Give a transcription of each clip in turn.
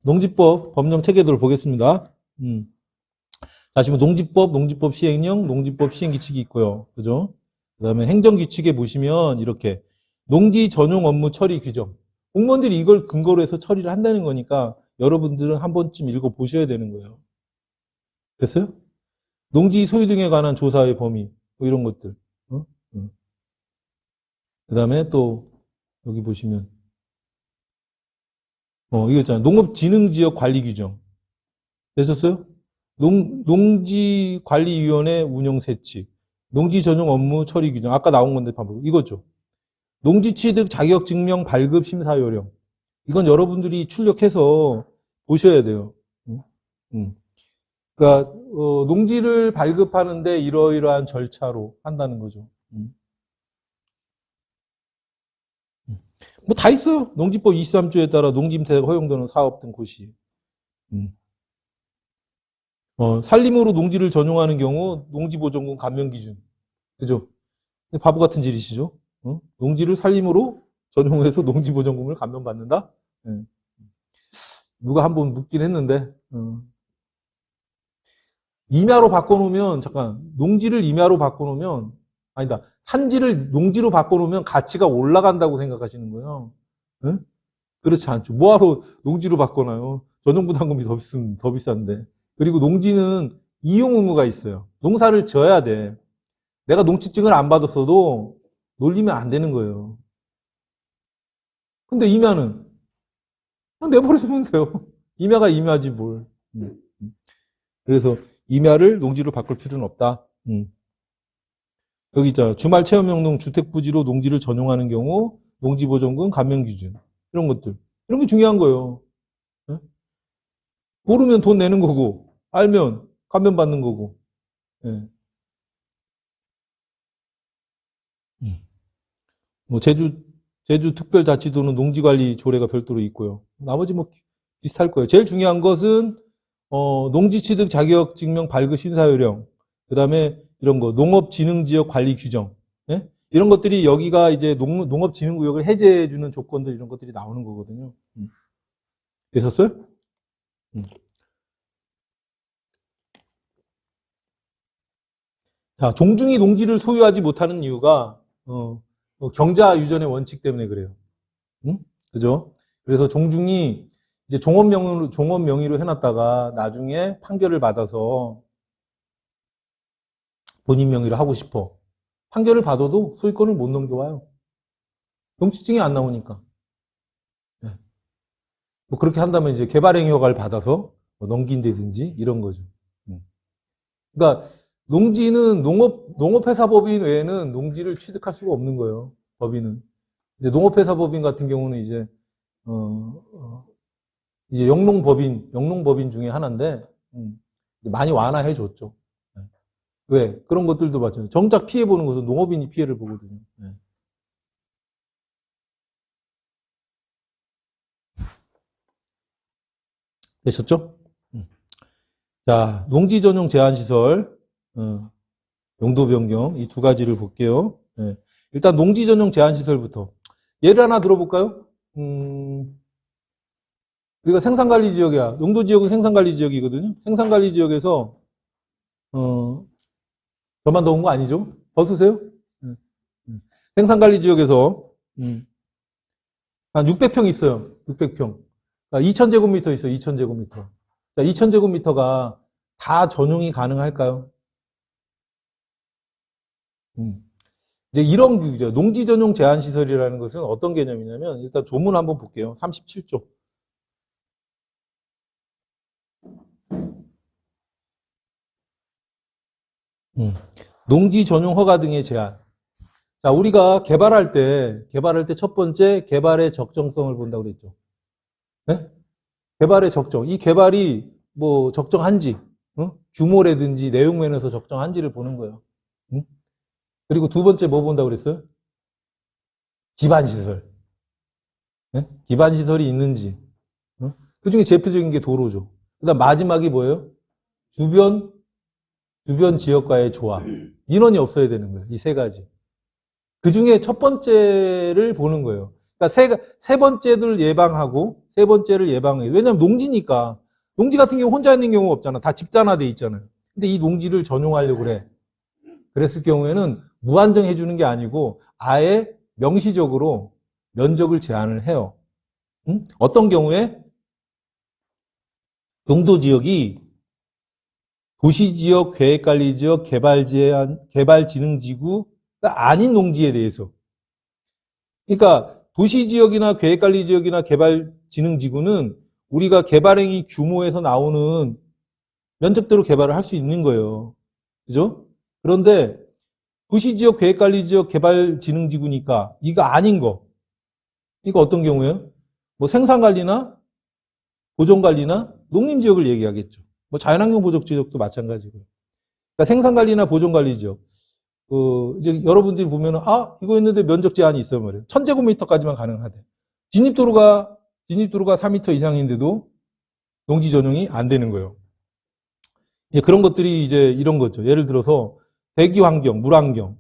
농지법 법령 체계도를 보겠습니다. 자, 지금 농지법 시행령, 농지법 시행규칙이 있고요. 그죠? 그 다음에 행정규칙에 보시면 이렇게 농지 전용 업무 처리 규정. 공무원들이 이걸 근거로 해서 처리를 한다는 거니까 여러분들은 한 번쯤 읽어보셔야 되는 거예요. 됐어요? 농지 소유 등에 관한 조사의 범위, 뭐 이런 것들. 그 다음에 또 여기 보시면 이거 있잖아요. 농업진흥지역 관리 규정. 되셨어요? 농지관리위원회 운영 세칙, 농지 전용 업무 처리 규정. 아까 나온 건데 봐봐요. 이거죠. 농지취득 자격증명 발급 심사 요령. 이건 여러분들이 출력해서 보셔야 돼요. 그러니까 농지를 발급하는데 이러이러한 절차로 한다는 거죠. 뭐 다 있어요. 농지법 23조에 따라 농지임대가 허용되는 사업 등 고시. 산림으로 농지를 전용하는 경우 농지보전금 감면 기준. 그죠? 바보 같은 짓이시죠? 농지를 산림으로 전용해서 농지보전금을 감면받는다? 네. 누가 한번 묻긴 했는데, 임야로 바꿔놓으면, 잠깐, 농지를 임야로 바꿔놓으면, 아니다, 산지를 농지로 바꿔놓으면 가치가 올라간다고 생각하시는 거예요. 응? 그렇지 않죠. 뭐하러 농지로 바꿔놔요? 전용부담금이 더 비싼데. 그리고 농지는 이용 의무가 있어요. 농사를 지어야 돼. 내가 농지증을 안 받았어도 놀리면 안 되는 거예요. 근데 임야는 그냥 내버려두면 돼요. 임야가 임야지 뭘. 그래서 임야를 농지로 바꿀 필요는 없다. 여기 있잖아. 주말 체험용농 주택부지로 농지를 전용하는 경우 농지보전금 감면 기준. 이런 것들. 이런 게 중요한 거예요. 모르면 돈 내는 거고, 알면 감면 받는 거고. 뭐 제주특별자치도는 농지관리 조례가 별도로 있고요. 나머지 뭐 비슷할 거예요. 제일 중요한 것은 농지취득 자격증명 발급 심사요령, 그 다음에 이런 거 농업진흥지역 관리 규정, 예? 이런 것들이 여기가 이제 농업진흥구역을 해제해주는 조건들 이런 것들이 나오는 거거든요. 되셨어요? 자, 종중이 농지를 소유하지 못하는 이유가 경자 유전의 원칙 때문에 그래요. 그죠? 그래서 종중이 이제 종업 명의로 해놨다가 나중에 판결을 받아서 본인 명의로 하고 싶어. 판결을 받아도 소유권을 못 넘겨와요. 농지증이 안 나오니까. 네. 뭐 그렇게 한다면 이제 개발행위 허가를 받아서 뭐 넘긴다든지 이런 거죠. 그러니까 농지는 농업회사법인 외에는 농지를 취득할 수가 없는 거예요. 법인은. 이제 농업회사법인 같은 경우는 이제 이제 영농법인 중에 하나인데 많이 완화해 줬죠. 네. 왜? 그런 것들도 마찬가지예요. 정작 피해 보는 것은 농업인이 피해를 보거든요. 네. 되셨죠? 자, 농지 전용 제한 시설, 용도 변경 이 두 가지를 볼게요. 네. 일단 농지 전용 제한 시설부터 예를 하나 들어볼까요? 우리가 생산관리 지역이야. 용도 지역은 생산관리 지역이거든요. 생산관리 지역에서 저만 더운 거 아니죠? 더 쓰세요? 생산관리 지역에서 한 600평 있어요. 600평. 그러니까 2000제곱미터 있어요. 2000제곱미터. 2000제곱미터가 다 전용이 가능할까요? 이제 이런 규제, 농지 전용 제한 시설이라는 것은 어떤 개념이냐면 일단 조문 한번 볼게요. 37조. 농지 전용 허가 등의 제한. 자, 우리가 개발할 때 첫 번째 개발의 적정성을 본다고 그랬죠. 네? 개발의 적정. 이 개발이 뭐 적정한지, 규모라든지 내용 면에서 적정한지를 보는 거예요. 그리고 두 번째 뭐 본다고 그랬어요? 기반시설. 네? 기반시설이 있는지. 그 중에 대표적인 게 도로죠. 그 다음 마지막이 뭐예요? 주변 지역과의 조합. 인원이 없어야 되는 거예요. 이 세 가지. 그 중에 첫 번째를 보는 거예요. 그러니까 세 번째를 예방하고 세 번째를 예방해요. 왜냐하면 농지니까. 농지 같은 경우 혼자 있는 경우가 없잖아. 다 집단화돼 있잖아요. 근데 이 농지를 전용하려고 그래. 그랬을 경우에는 무한정 해주는 게 아니고 아예 명시적으로 면적을 제한을 해요. 응? 어떤 경우에 용도지역이 도시지역, 계획관리지역, 개발진흥지구가 아닌 농지에 대해서. 그러니까 도시지역이나 계획관리지역이나 개발진흥지구는 우리가 개발행위 규모에서 나오는 면적대로 개발을 할 수 있는 거예요. 그죠? 그런데 도시지역, 계획관리지역, 개발진흥지구니까 이거 아닌 거. 이거 어떤 경우예요? 뭐 생산관리나 보존관리나 농림지역을 얘기하겠죠. 뭐 자연환경 보존지역도 마찬가지고요. 그러니까 생산관리나 보존관리지역. 이제 여러분들이 보면은, 이거 있는데 면적 제한이 있어 말이에요. 1000제곱미터까지만 가능하대. 진입도로가 4m 이상인데도 농지 전용이 안 되는 거예요. 그런 것들이 이제 이런 거죠. 예를 들어서 대기 환경, 물 환경,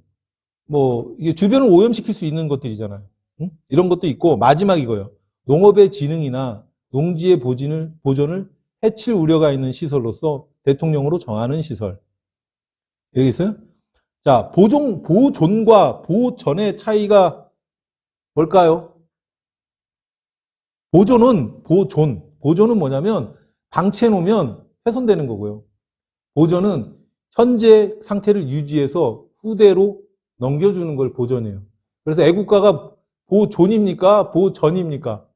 뭐 이게 주변을 오염시킬 수 있는 것들이잖아요. 응? 이런 것도 있고 마지막 이거예요. 농업의 진흥이나 농지의 보존을 해칠 우려가 있는 시설로서 대통령으로 정하는 시설. 여기 있어요? 자, 보존과 보전의 차이가 뭘까요? 보존은 뭐냐면 방치해 놓으면 훼손되는 거고요. 보존은 현재 상태를 유지해서 후대로 넘겨주는 걸 보존해요. 그래서 애국가가 보존입니까? 보전입니까?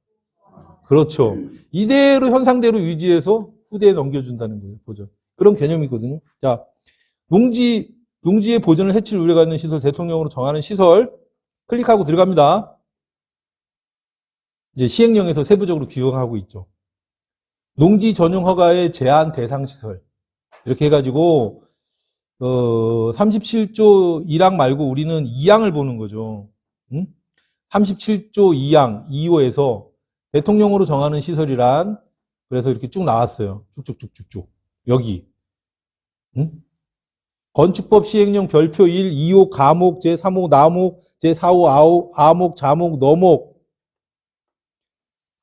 그렇죠. 이대로 현상대로 유지해서 후대에 넘겨준다는 거예요. 보존. 그런 개념이거든요. 자, 농지의 보존을 해칠 우려가 있는 시설, 대통령으로 정하는 시설 클릭하고 들어갑니다. 이제 시행령에서 세부적으로 규정하고 있죠. 농지 전용 허가의 제한 대상 시설 이렇게 해가지고 37조 1항 말고 우리는 2항을 보는 거죠. 응? 37조 2항 2호에서 대통령으로 정하는 시설이란 그래서 이렇게 쭉 나왔어요. 쭉쭉쭉쭉쭉 여기 응? 건축법 시행령 별표 1, 2호 가목, 제3호 나목, 제4호 아목, 자목, 너목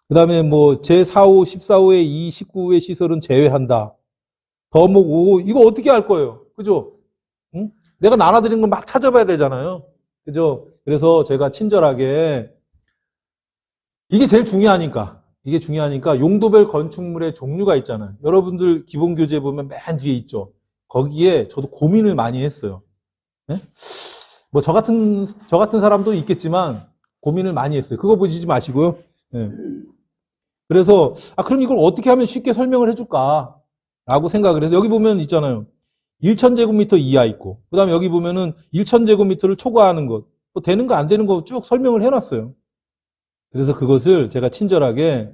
그 다음에 뭐 제4호, 14호의 2, 19호의 시설은 제외한다. 더목 5 이거 어떻게 할 거예요? 그죠? 응? 내가 나눠드린 건 막 찾아봐야 되잖아요. 그죠? 그래서 제가 친절하게 이게 제일 중요하니까 용도별 건축물의 종류가 있잖아요. 여러분들 기본교재 보면 맨 뒤에 있죠. 거기에 저도 고민을 많이 했어요. 네? 뭐 저 같은 사람도 있겠지만 고민을 많이 했어요. 그거 보시지 마시고요. 네. 그래서 그럼 이걸 어떻게 하면 쉽게 설명을 해줄까? 라고 생각을 해서 여기 보면 있잖아요. 1000제곱미터 이하 있고 그 다음에 여기 보면은 1000제곱미터를 초과하는 것 뭐 되는 거 안 되는 거 쭉 설명을 해놨어요. 그래서 그것을 제가 친절하게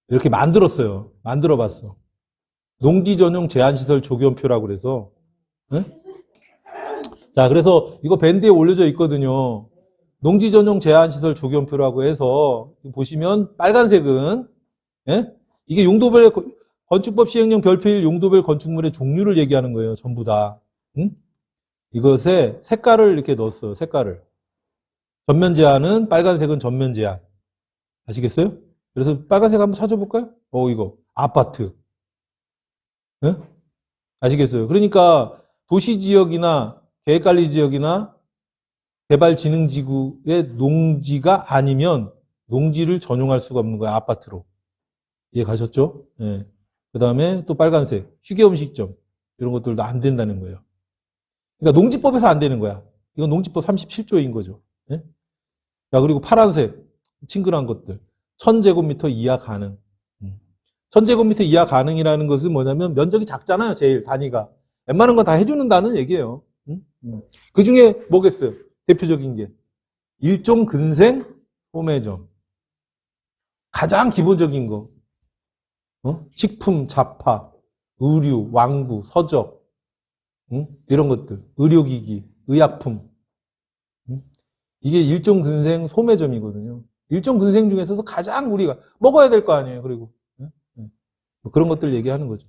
이렇게 만들어봤어. 농지 전용 제한시설 조견표라고 그래서 네? 자 그래서 이거 밴드에 올려져 있거든요. 농지 전용 제한시설 조견표라고 해서 보시면 빨간색은 예? 이게 용도별 건축법 시행령 별표 1 용도별 건축물의 종류를 얘기하는 거예요. 전부 다. 응? 이것에 색깔을 이렇게 넣었어요. 색깔을. 전면 제한은 빨간색은 전면 제한. 아시겠어요? 그래서 빨간색 한번 찾아볼까요? 이거 아파트. 네? 아시겠어요? 그러니까 도시지역이나 계획관리지역이나 개발진흥지구의 농지가 아니면 농지를 전용할 수가 없는 거야. 아파트로. 이해 가셨죠? 네. 그 다음에 또 빨간색 휴게음식점 이런 것들도 안 된다는 거예요. 그러니까 농지법에서 안 되는 거야. 이건 농지법 37조인 거죠. 네? 자 그리고 파란색 친근한 것들 1000제곱미터 이하 가능. 1000제곱미터 이하 가능이라는 것은 뭐냐면 면적이 작잖아요. 제일 단위가. 웬만한 건 다 해주는다는 얘기예요. 그 중에 뭐겠어요? 대표적인 게 일종 근생 소매점. 가장 기본적인 거. 식품, 잡화, 의류, 왕구, 서적 이런 것들. 의료기기, 의약품. 이게 일종 근생 소매점이거든요. 일종 근생 중에서도 가장 우리가 먹어야 될 거 아니에요. 그리고 뭐 그런 것들 얘기하는 거죠.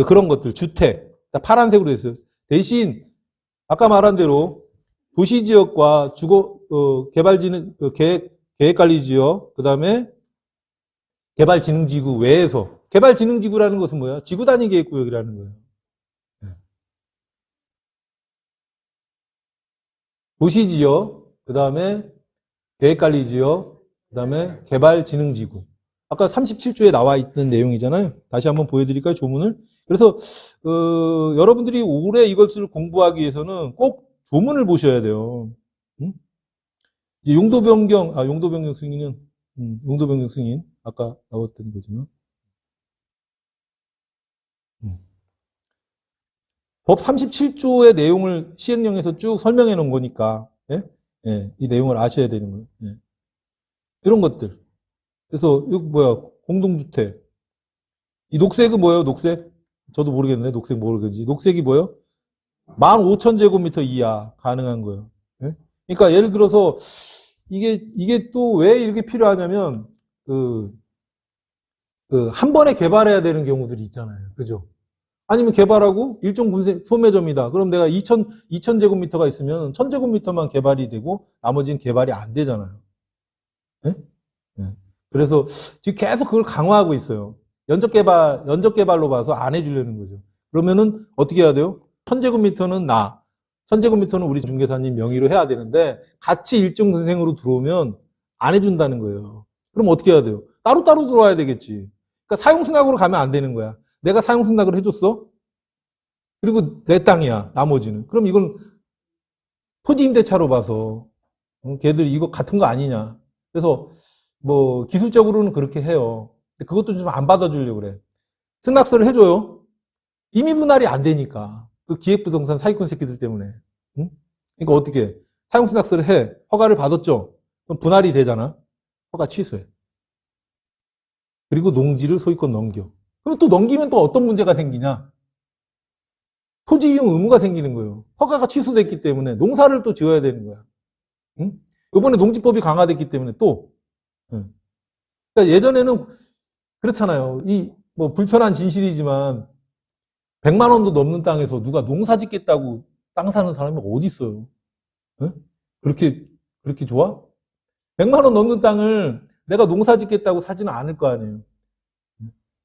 그런 것들 주택 파란색으로 됐어요. 대신 아까 말한 대로 도시지역과 개발진흥, 계획관리지역, 그 다음에 개발진흥지구 외에서, 개발진흥지구라는 것은 뭐야? 지구 단위 계획구역이라는 거예요. 도시지역, 그 다음에 계획관리지역, 그 다음에 개발진흥지구. 아까 37조에 나와 있는 내용이잖아요. 다시 한번 보여드릴까요, 조문을? 그래서 여러분들이 올해 이것을 공부하기 위해서는 꼭 조문을 보셔야 돼요. 응? 용도변경 승인은 용도변경 승인 아까 나왔던 거지만 법 37조의 내용을 시행령에서 쭉 설명해 놓은 거니까 예? 예, 이 내용을 아셔야 되는 거예요. 예. 이런 것들. 그래서 이거 뭐야? 공동주택. 이 녹색은 뭐예요? 녹색? 저도 모르겠네. 녹색 모르겠지. 녹색이 뭐예요? 15,000제곱미터 이하 가능한 거예요. 예? 그러니까 예를 들어서 이게 또 왜 이렇게 필요하냐면 한 번에 개발해야 되는 경우들이 있잖아요. 그죠? 아니면 개발하고 일종 분쇄 소매점이다. 그럼 내가 2,000제곱미터가 있으면 1,000제곱미터만 개발이 되고 나머지는 개발이 안 되잖아요. 예? 예. 그래서 지금 계속 그걸 강화하고 있어요. 연적 개발로 봐서 안 해주려는 거죠. 그러면은 어떻게 해야 돼요? 1,000제곱미터는 1,000제곱미터는 우리 중개사님 명의로 해야 되는데 같이 일정 분생으로 들어오면 안 해준다는 거예요. 그럼 어떻게 해야 돼요? 따로따로 들어와야 되겠지. 그러니까 사용승낙으로 가면 안 되는 거야. 내가 사용승낙을 해줬어? 그리고 내 땅이야, 나머지는. 그럼 이건 토지임대차로 봐서 걔들 이거 같은 거 아니냐. 그래서 뭐 기술적으로는 그렇게 해요. 근데 그것도 좀 안 받아주려고 그래. 승낙서를 해줘요. 이미 분할이 안 되니까. 그 기획부동산 사기꾼 새끼들 때문에. 응? 그러니까 어떻게 해? 사용승낙서를 해. 허가를 받았죠? 그럼 분할이 되잖아. 허가 취소해. 그리고 농지를 소유권 넘겨. 그럼 또 넘기면 또 어떤 문제가 생기냐? 토지 이용 의무가 생기는 거예요. 허가가 취소됐기 때문에 농사를 또 지어야 되는 거야. 응? 이번에 농지법이 강화됐기 때문에 또. 응. 그러니까 예전에는 그렇잖아요. 이 뭐 불편한 진실이지만 100만 원도 넘는 땅에서 누가 농사 짓겠다고 땅 사는 사람이 어디 있어요? 응? 그렇게 좋아? 100만 원 넘는 땅을 내가 농사 짓겠다고 사지는 않을 거 아니에요.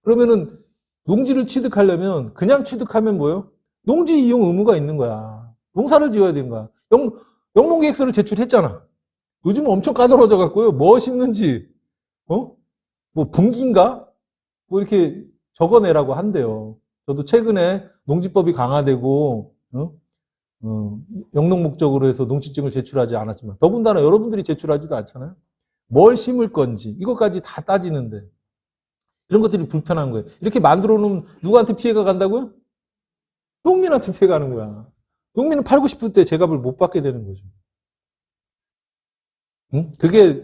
그러면은 농지를 취득하려면 그냥 취득하면 뭐예요? 농지 이용 의무가 있는 거야. 농사를 지어야 되는 거야. 영농계획서를 제출했잖아. 요즘은 엄청 까다로워져 갖고요. 뭐 심는지 뭐 분기인가? 뭐 이렇게 적어내라고 한대요. 저도 최근에 농지법이 강화되고 영농 목적으로 해서 농지증을 제출하지 않았지만 더군다나 여러분들이 제출하지도 않잖아요. 뭘 심을 건지 이것까지 다 따지는데 이런 것들이 불편한 거예요. 이렇게 만들어 놓으면 누구한테 피해가 간다고요? 농민한테 피해가 가는 거야. 농민은 팔고 싶을 때 제값을 못 받게 되는 거죠. 응? 그게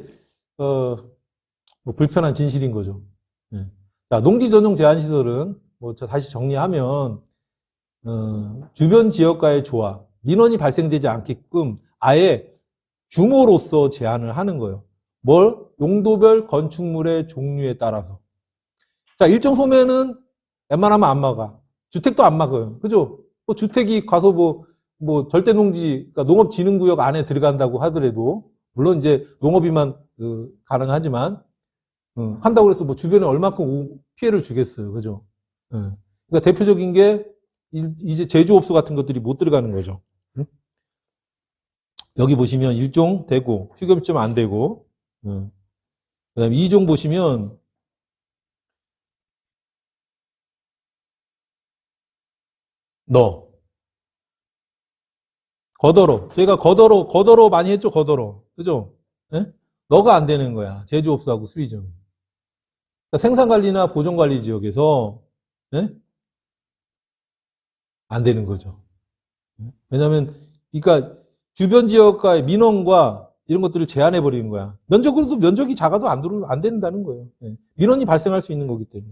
뭐 불편한 진실인 거죠. 네. 자, 농지 전용 제한 시설은 뭐 다시 정리하면 주변 지역과의 조화, 민원이 발생되지 않게끔 아예 규모로서 제한을 하는 거예요. 뭘? 용도별 건축물의 종류에 따라서. 자, 일정 소매는 웬만하면 안 막아. 주택도 안 막아요. 그죠? 뭐 주택이 가서 뭐 절대 농지, 그러니까 농업진흥구역 안에 들어간다고 하더라도, 물론 이제 농업이만 가능하지만, 한다고 해서 뭐 주변에 얼마큼 피해를 주겠어요. 그죠? 그러니까 대표적인 게 이제 제조업소 같은 것들이 못 들어가는 거죠. 여기 보시면 1종 되고, 휴경점 안 되고, 그 다음에 2종 보시면, 거더러. 저희가 거더러 많이 했죠, 거더러. 그죠? 예? 너가 안 되는 거야. 제조업소하고 수리점. 그러니까 생산관리나 보존관리 지역에서, 예? 안 되는 거죠. 왜냐면, 그러니까 주변 지역과의 민원과 이런 것들을 제한해 버리는 거야. 면적으로도 면적이 작아도 안 된다는 거예요. 예. 민원이 발생할 수 있는 거기 때문에.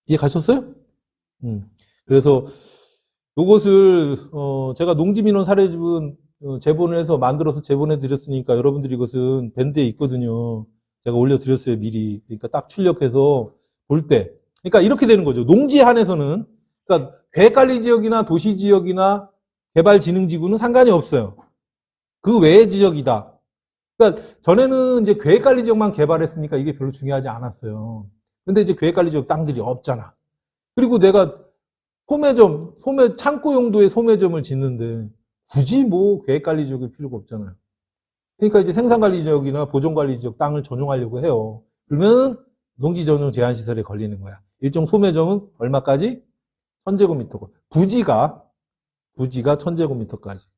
이해 가셨어요? 그래서 이것을 제가 농지민원 사례집은 제본을 해서 만들어서 제본해 드렸으니까 여러분들이 이것은 밴드에 있거든요. 제가 올려드렸어요 미리. 그러니까 딱 출력해서 볼 때. 그러니까 이렇게 되는 거죠. 농지에 한해서는 그러니까 계획관리지역이나 도시지역이나 개발진흥지구는 상관이 없어요. 그 외의 지역이다. 그러니까 전에는 이제 계획관리지역만 개발했으니까 이게 별로 중요하지 않았어요. 근데 이제 계획관리지역 땅들이 없잖아. 그리고 내가 창고 용도의 소매점을 짓는데 굳이 뭐 계획관리지역일 필요가 없잖아요. 그러니까 이제 생산관리지역이나 보존관리지역 땅을 전용하려고 해요. 그러면 농지전용 제한시설에 걸리는 거야. 일종 소매점은 얼마까지? 1000제곱미터고. 부지가 1000제곱미터까지.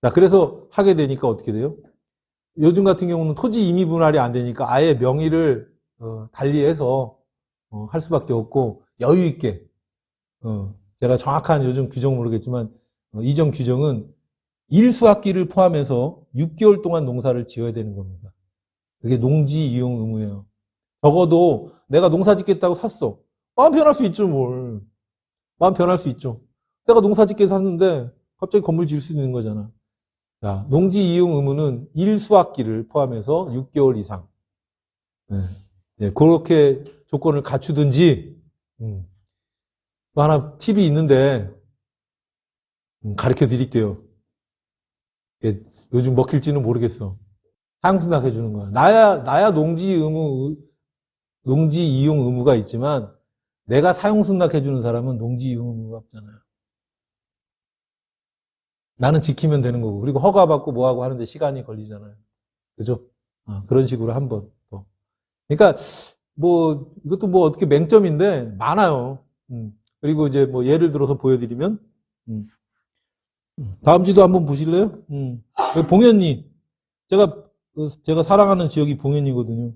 자, 그래서 하게 되니까 어떻게 돼요? 요즘 같은 경우는 토지 임의 분할이 안 되니까 아예 명의를 달리해서 할 수밖에 없고 여유 있게 제가 정확한 요즘 규정은 모르겠지만 이전 규정은 일수학기를 포함해서 6개월 동안 농사를 지어야 되는 겁니다. 그게 농지 이용 의무예요. 적어도 내가 농사 짓겠다고 샀어. 마음 편할 수 있죠, 뭘. 마음 편할 수 있죠. 내가 농사 짓게 샀는데 갑자기 건물 지을 수 있는 거잖아. 자, 농지 이용 의무는 일수학기를 포함해서 6개월 이상. 네, 그렇게 조건을 갖추든지, 또 하나 팁이 있는데, 가르쳐 드릴게요. 요즘 먹힐지는 모르겠어. 사용승낙 해주는 거야. 나야 농지 이용 의무가 있지만, 내가 사용승낙 해주는 사람은 농지 이용 의무가 없잖아요. 나는 지키면 되는 거고, 그리고 허가받고 뭐하고 하는데 시간이 걸리잖아요. 그죠? 그런 식으로 한번 더. 그러니까, 이것도 어떻게 맹점인데, 많아요. 그리고 이제 예를 들어서 보여드리면, 다음 지도 한번 보실래요? 봉현리. 제가 사랑하는 지역이 봉현리거든요.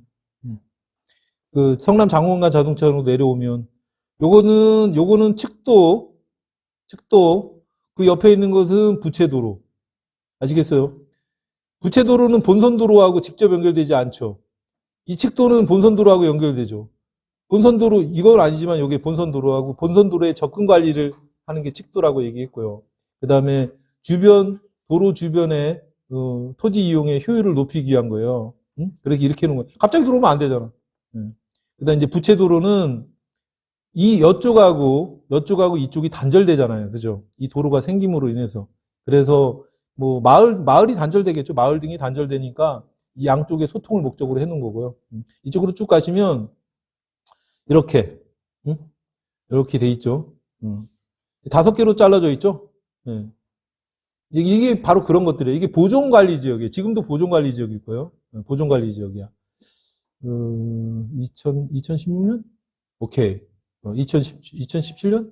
그 성남 장원간 자동차로 내려오면, 요거는 측도, 그 옆에 있는 것은 부채도로. 아시겠어요? 부채도로는 본선도로하고 직접 연결되지 않죠. 이 측도는 본선도로하고 연결되죠. 본선도로, 이건 아니지만 여기 본선도로하고 본선도로의 접근 관리를 하는 게 측도라고 얘기했고요. 그 다음에 도로 주변에 토지 이용의 효율을 높이기 위한 거예요. 그렇게 이렇게 해놓은 거예요. 갑자기 들어오면 안 되잖아. 그 다음에 이제 부채도로는 여쪽하고 이쪽이 단절되잖아요. 그죠? 이 도로가 생김으로 인해서. 그래서 마을이 단절되겠죠. 마을 등이 단절되니까 이 양쪽에 소통을 목적으로 해놓은 거고요. 이쪽으로 쭉 가시면 이렇게 돼 있죠. 5개로 잘라져 있죠. 네. 이게 바로 그런 것들이에요. 이게 보존관리지역이에요. 지금도 보존관리지역일 거예요. 보존관리지역이야. 2016년? 오케이. 2017년?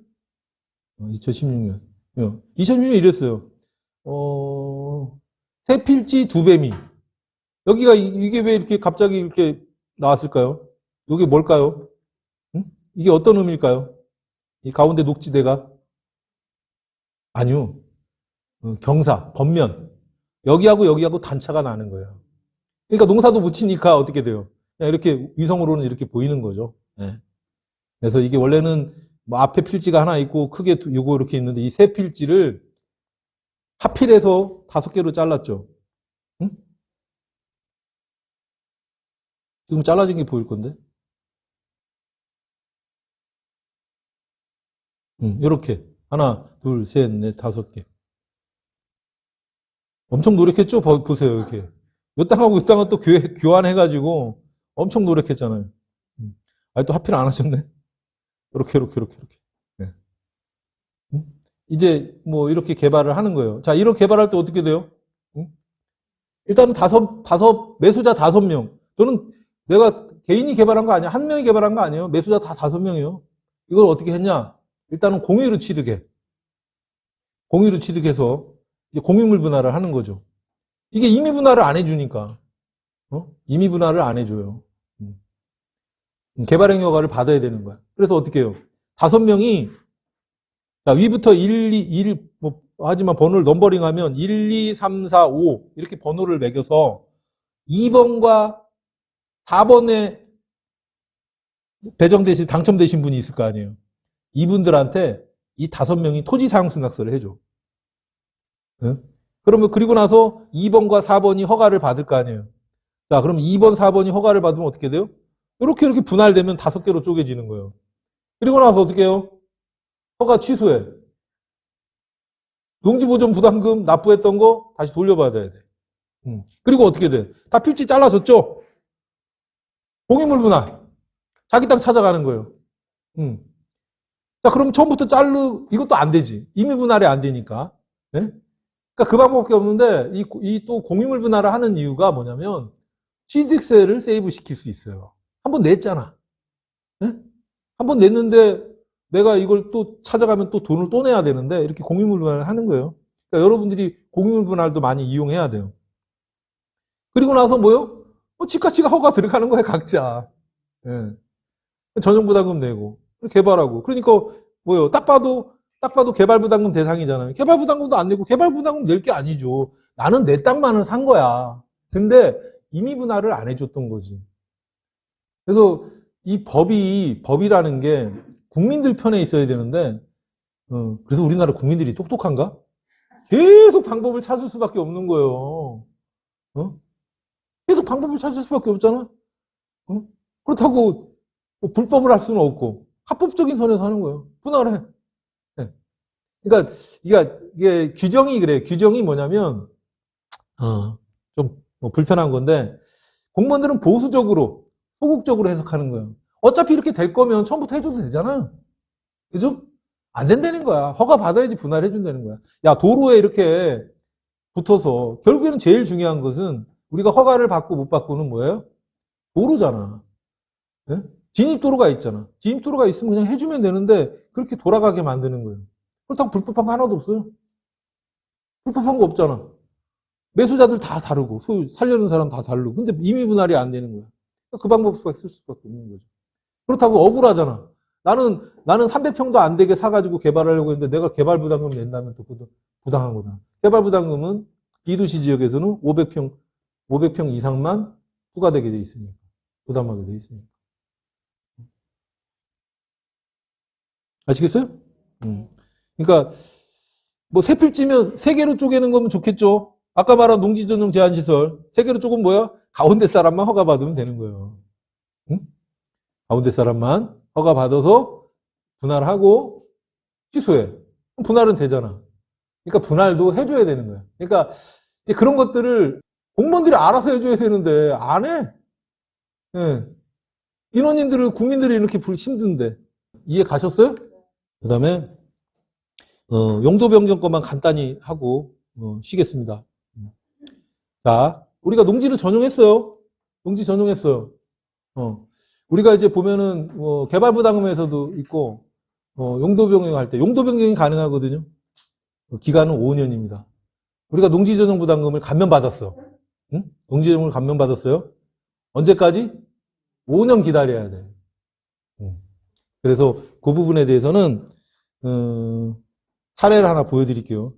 2016년. 2016년 이랬어요. 새 필지 두 배미. 여기가 이게 왜 이렇게 갑자기 이렇게 나왔을까요? 이게 뭘까요? 이게 어떤 의미일까요? 이 가운데 녹지대가? 아니요. 경사, 번면. 여기하고 단차가 나는 거예요. 그러니까 농사도 못 치니까 어떻게 돼요? 그냥 이렇게 위성으로는 이렇게 보이는 거죠. 네. 그래서 이게 원래는 앞에 필지가 하나 있고 크게 요거 이렇게 있는데 이 세 필지를 하필해서 5개로 잘랐죠. 응? 지금 잘라진 게 보일 건데. 이렇게 하나, 둘, 셋, 넷, 5개. 엄청 노력했죠? 보세요, 이렇게. 요 땅하고 요 땅은 또 교환해가지고 엄청 노력했잖아요. 또 하필 안 하셨네. 이렇게. 네. 이제 이렇게 개발을 하는 거예요. 자, 이런 개발할 때 어떻게 돼요? 일단은 매수자 5명. 저는 내가 개인이 개발한 거 아니야. 한 명이 개발한 거 아니에요. 매수자 다 5명이에요. 이걸 어떻게 했냐? 일단은 공유로 취득해. 공유로 취득해서 이제 공유물 분할을 하는 거죠. 이게 임의 분할을 안 해주니까. 임의 분할을 안 해줘요. 개발행위 허가를 받아야 되는 거야. 그래서 어떻게 해요? 5명이, 자, 위부터 1, 하지만 번호를 넘버링하면 1, 2, 3, 4, 5 이렇게 번호를 매겨서 2번과 4번에 당첨되신 분이 있을 거 아니에요. 이분들한테 이 5명이 토지 사용 승낙서를 해줘. 응? 그러면 그리고 나서 2번과 4번이 허가를 받을 거 아니에요. 자, 그럼 2번, 4번이 허가를 받으면 어떻게 돼요? 이렇게 분할되면 5개로 쪼개지는 거예요. 그리고 나서 어떻게 해요? 허가 취소해. 농지보전 부담금 납부했던 거 다시 돌려받아야 돼. 그리고 어떻게 돼? 다 필지 잘라졌죠? 공유물 분할. 자기 땅 찾아가는 거예요. 자, 그럼 처음부터 이것도 안 되지. 임의 분할이 안 되니까. 네? 그러니까 그 방법밖에 없는데, 이 또 공유물 분할을 하는 이유가 뭐냐면, 취득세를 세이브 시킬 수 있어요. 한번 냈잖아. 네? 한번 냈는데, 내가 이걸 또 찾아가면 또 돈을 또 내야 되는데, 이렇게 공유물 분할을 하는 거예요. 그러니까 여러분들이 공유물 분할도 많이 이용해야 돼요. 그리고 나서 뭐요? 집가치가 허가 들어가는 거예요, 각자. 예. 전용부담금 내고, 개발하고. 그러니까, 뭐요? 딱 봐도 개발부담금 대상이잖아요. 개발부담금도 안 내고, 개발부담금 낼 게 아니죠. 나는 내 땅만을 산 거야. 근데, 임의 분할을 안 해줬던 거지. 그래서, 이 법이라는 게, 국민들 편에 있어야 되는데, 그래서 우리나라 국민들이 똑똑한가? 계속 방법을 찾을 수밖에 없는 거예요. 계속 방법을 찾을 수밖에 없잖아? 그렇다고, 뭐 불법을 할 수는 없고, 합법적인 선에서 하는 거예요. 분할해. 네. 그러니까, 이게 규정이 그래. 규정이 뭐냐면, 좀 뭐 불편한 건데, 공무원들은 보수적으로, 소극적으로 해석하는 거예요. 어차피 이렇게 될 거면 처음부터 해줘도 되잖아. 그죠? 안 된다는 거야. 허가 받아야지 분할해준다는 거야. 야, 도로에 이렇게 붙어서, 결국에는 제일 중요한 것은, 우리가 허가를 받고 못 받고는 뭐예요? 도로잖아. 네? 진입도로가 있잖아. 진입도로가 있으면 그냥 해주면 되는데, 그렇게 돌아가게 만드는 거예요. 그렇다고 불법한 거 하나도 없어요. 불법한 거 없잖아. 매수자들 다 다르고, 살려는 사람 다 다르고, 근데 임의 분할이 안 되는 거야. 그 방법밖에 쓸 수밖에 없는 거죠. 그렇다고 억울하잖아. 나는 300평도 안 되게 사가지고 개발하려고 했는데 내가 개발 부담금 낸다면 또 부당한 거잖아. 개발 부담금은 비도시 지역에서는 500평 이상만 부과되게 돼 있으니까. 부담하게 돼 있으니까. 아시겠어요? 그러니까, 뭐, 세 필지면 세 개로 쪼개는 거면 좋겠죠? 아까 말한 농지 전용 제한 시설. 세 개로 쪼개면 뭐야? 가운데 사람만 허가 받으면 되는 거예요. 응? 가운데 사람만 허가 받아서 분할하고 취소해. 분할은 되잖아. 그러니까 분할도 해줘야 되는 거야. 그러니까 그런 것들을 공무원들이 알아서 해줘야 되는데 안 해. 예. 인원님들은 국민들이 이렇게 힘든데 이해 가셨어요? 그다음에 용도 변경 것만 간단히 하고 쉬겠습니다. 자, 우리가 농지를 전용했어요. 농지 전용했어요. 우리가 이제 보면은 개발 부담금에서도 있고 용도 변경할 때 용도 변경이 가능하거든요. 기간은 5년입니다. 우리가 농지 전용 부담금을 감면받았어. 응? 농지 전용을 감면받았어요. 언제까지? 5년 기다려야 돼. 그래서 그 부분에 대해서는 사례를 하나 보여드릴게요.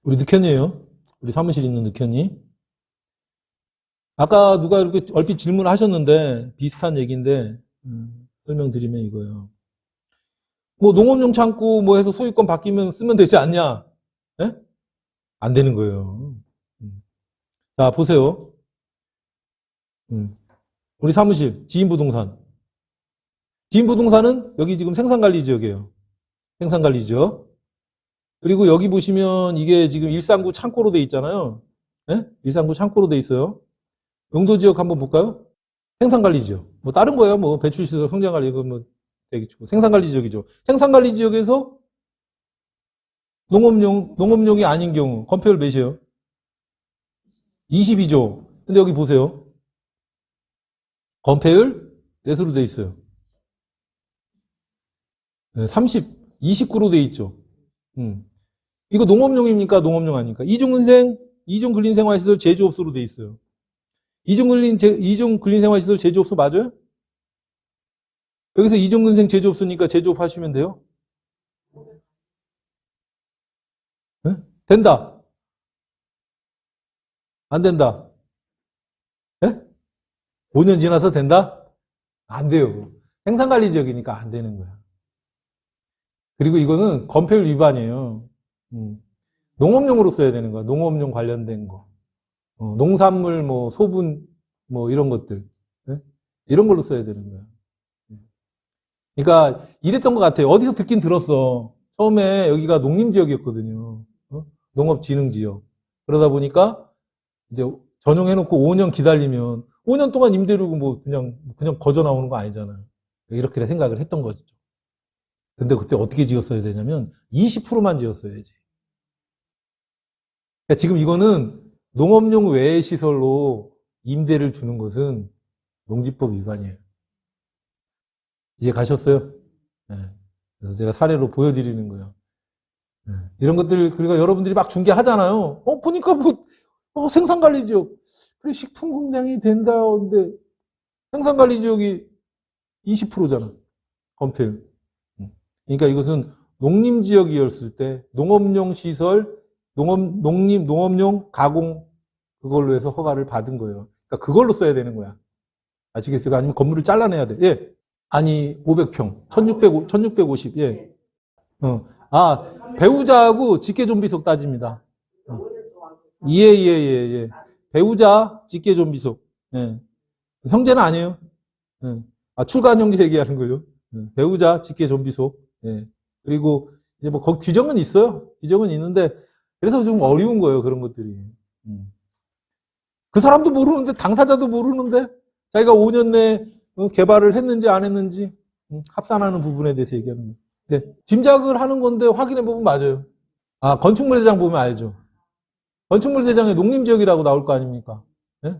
우리 늑현이에요. 우리 사무실 있는 늑현이. 아까 누가 이렇게 얼핏 질문을 하셨는데 비슷한 얘기인데 설명드리면 이거예요. 뭐 농업용 창고 뭐 해서 소유권 바뀌면 쓰면 되지 않냐? 네? 안 되는 거예요. 자, 보세요. 우리 사무실 지인부동산. 지인부동산은 여기 지금 생산관리지역이에요. 생산관리지역. 그리고 여기 보시면 이게 지금 일산구 창고로 돼 있잖아요. 네? 일산구 창고로 돼 있어요. 용도지역 한번 볼까요? 생산관리지역. 뭐 다른 거예요. 뭐 배출시설, 성장관리 이거 뭐 되겠죠. 생산관리지역이죠. 생산관리지역에서 농업용이 아닌 경우 건폐율 몇이에요? 22조. 근데 여기 보세요. 건폐율 몇으로 돼 있어요? 29로 돼 있죠. 이거 농업용입니까? 농업용 아닙니까? 이중근린생활시설 제조업소로 돼 있어요. 이중근린생활시설 제조업소 맞아요? 여기서 이중근생 제조업소니까 제조업 하시면 돼요? 네? 된다. 안 된다. 네? 5년 지나서 된다? 안 돼요. 생산관리지역이니까 안 되는 거야. 그리고 이거는 건폐율 위반이에요. 농업용으로 써야 되는 거야. 농업용 관련된 거. 농산물, 뭐, 소분, 뭐, 이런 것들. 네? 이런 걸로 써야 되는 거야. 그러니까 이랬던 것 같아요. 어디서 듣긴 들었어. 처음에 여기가 농림지역이었거든요. 농업진흥지역. 그러다 보니까 이제 전용해놓고 5년 기다리면 5년 동안 임대료고 뭐 그냥 거저 나오는 거 아니잖아요. 이렇게 생각을 했던 거죠. 근데 그때 어떻게 지었어야 되냐면 20%만 지었어야지. 그러니까 지금 이거는 농업용 외의 시설로 임대를 주는 것은 농지법 위반이에요. 이해 가셨어요? 네. 그래서 제가 사례로 보여드리는 거예요. 네. 이런 것들, 그러니까 여러분들이 막 중개하잖아요. 보니까 생산관리지역. 그래, 식품공장이 된다. 근데 생산관리지역이 20%잖아. 건폐율. 그러니까 이것은 농림지역이었을 때 농업용 시설, 농업용 가공 그걸로 해서 허가를 받은 거예요. 그러니까 그걸로 써야 되는 거야. 아시겠어요? 아니면 건물을 잘라내야 돼. 예. 아니, 500평. 1650. 예. 배우자하고 직계존비속 따집니다. 예, 예, 예, 예. 배우자 직계존비속. 예. 형제는 아니에요. 예. 출가한 형제 얘기하는 거죠. 예. 배우자 직계존비속. 예. 그리고 이제 뭐 규정은 있어요. 규정은 있는데 그래서 좀 어려운 거예요. 그런 것들이. 그 사람도 모르는데 당사자도 모르는데 자기가 5년 내에 개발을 했는지 안 했는지 합산하는 부분에 대해서 얘기하는 거예요. 네. 짐작을 하는 건데 확인해 보면 맞아요. 건축물 대장 보면 알죠. 건축물 대장에 농림지역이라고 나올 거 아닙니까? 네?